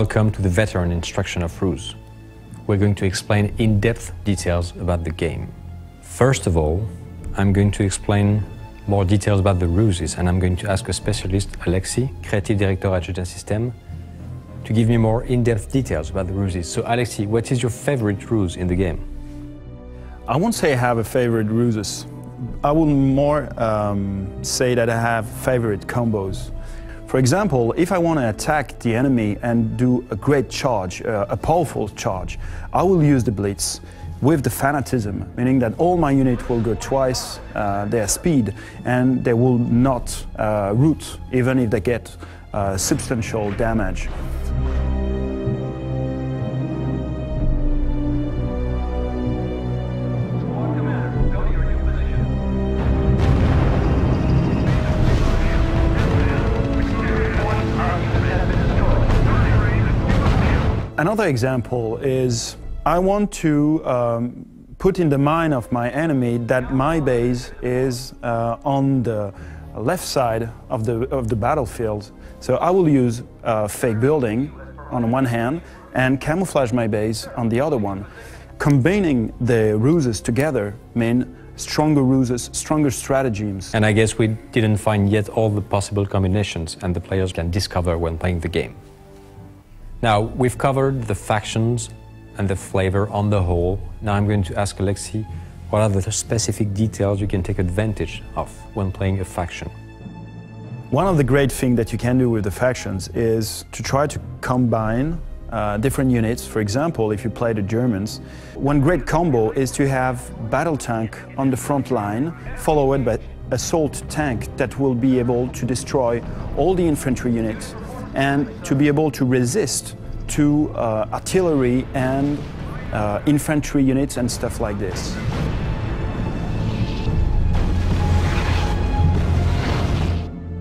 Welcome to the veteran instruction of R.U.S E. We're going to explain in-depth details about the game. First of all, I'm going to explain more details about the R.U.S.Es, and I'm going to ask a specialist, Alexis, Creative Director at Eugen System, to give me more in-depth details about the R.U.S.Es. So Alexis, what is your favorite R.U.S E in the game? I won't say I have a favorite R.U.S.Es. I will more say that I have favorite combos. For example, if I want to attack the enemy and do a great charge, a powerful charge, I will use the Blitz with the Fanatism, meaning that all my units will go twice their speed and they will not root, even if they get substantial damage. Another example is I want to put in the mind of my enemy that my base is on the left side of the battlefield. So I will use fake building on one hand and camouflage my base on the other one. Combining the R.U.S.Es together mean stronger R.U.S.Es, stronger stratagems. And I guess we didn't find yet all the possible combinations and the players can discover when playing the game. Now, we've covered the factions and the flavor on the whole. Now I'm going to ask Alexis, what are the specific details you can take advantage of when playing a faction? One of the great things that you can do with the factions is to try to combine different units. For example, if you play the Germans, one great combo is to have battle tank on the front line, followed by assault tank that will be able to destroy all the infantry units and to be able to resist to artillery and infantry units and stuff like this.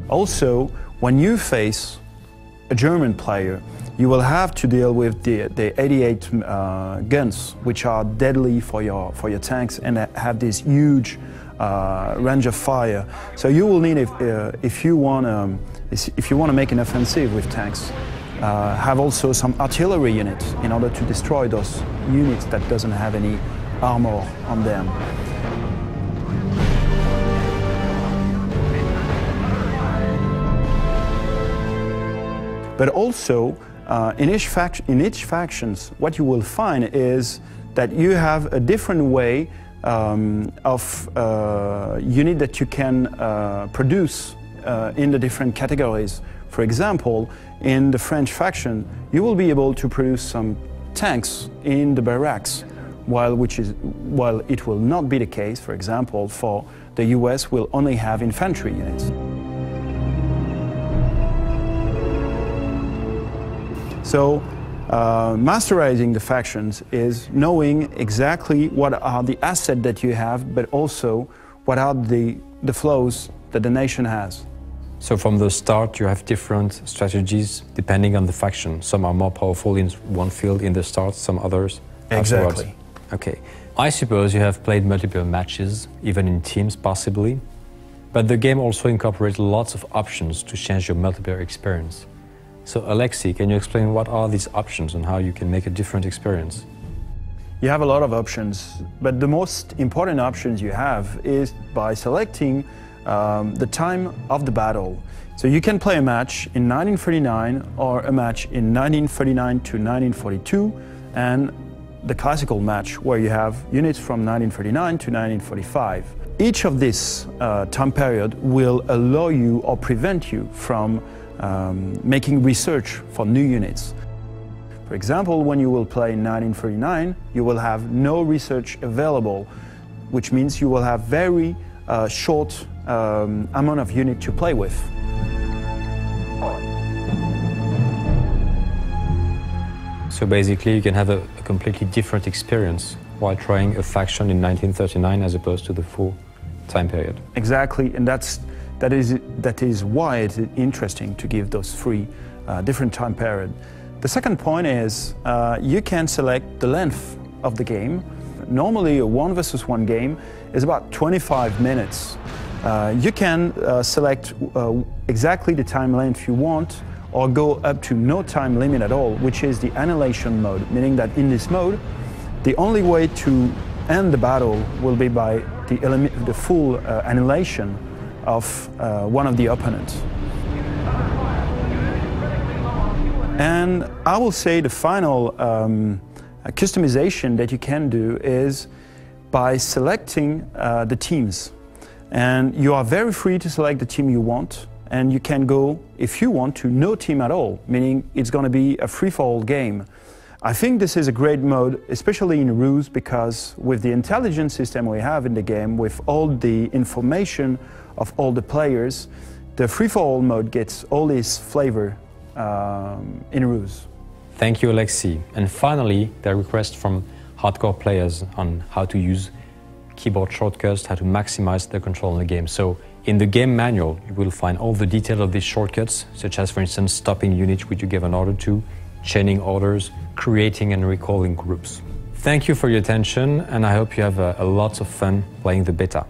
Also, when you face a German player, you will have to deal with the 88 guns, which are deadly for your tanks and have this huge range of fire. So you will need, if you want to make an offensive with tanks, have also some artillery units in order to destroy those units that doesn't have any armor on them. But also, in each factions, what you will find is that you have a different way of unit that you can produce in the different categories. For example, in the French faction, you will be able to produce some tanks in the barracks, while it will not be the case, for example, for the US will only have infantry units. So, masterizing the factions is knowing exactly what are the assets that you have, but also what are the flows that the nation has. So from the start you have different strategies depending on the faction. Some are more powerful in one field in the start, some others afterwards. Exactly. Okay. I suppose you have played multiple matches, even in teams possibly, but the game also incorporates lots of options to change your multiplayer experience. So Alexis, can you explain what are these options and how you can make a different experience? You have a lot of options, but the most important options you have is by selecting the time of the battle. So you can play a match in 1939 or a match in 1939 to 1942 and the classical match where you have units from 1939 to 1945. Each of this time period will allow you or prevent you from making research for new units. For example, when you will play in 1939, you will have no research available, which means you will have very short amount of unit to play with. So basically you can have a completely different experience while trying a faction in 1939 as opposed to the full time period. Exactly, and that is why it's interesting to give those three different time periods. The second point is you can select the length of the game. Normally a 1 versus 1 game is about 25 minutes. You can select exactly the time length you want, or go up to no time limit at all, which is the annihilation mode, meaning that in this mode, the only way to end the battle will be by the full annihilation of one of the opponents. And I will say the final customization that you can do is by selecting the teams. And you are very free to select the team you want, and you can go, if you want, to no team at all, meaning it's going to be a free-for-all game. I think this is a great mode, especially in R.U.S e, because with the intelligence system we have in the game, with all the information of all the players, the free-for-all mode gets all this flavor in R.U.S e. Thank you, Alexi. And finally, the request from hardcore players on how to use keyboard shortcuts, how to maximize the control in the game. So in the game manual, you will find all the details of these shortcuts, such as, for instance, stopping units which you give an order to, chaining orders, creating and recalling groups. Thank you for your attention, and I hope you have a lot of fun playing the beta.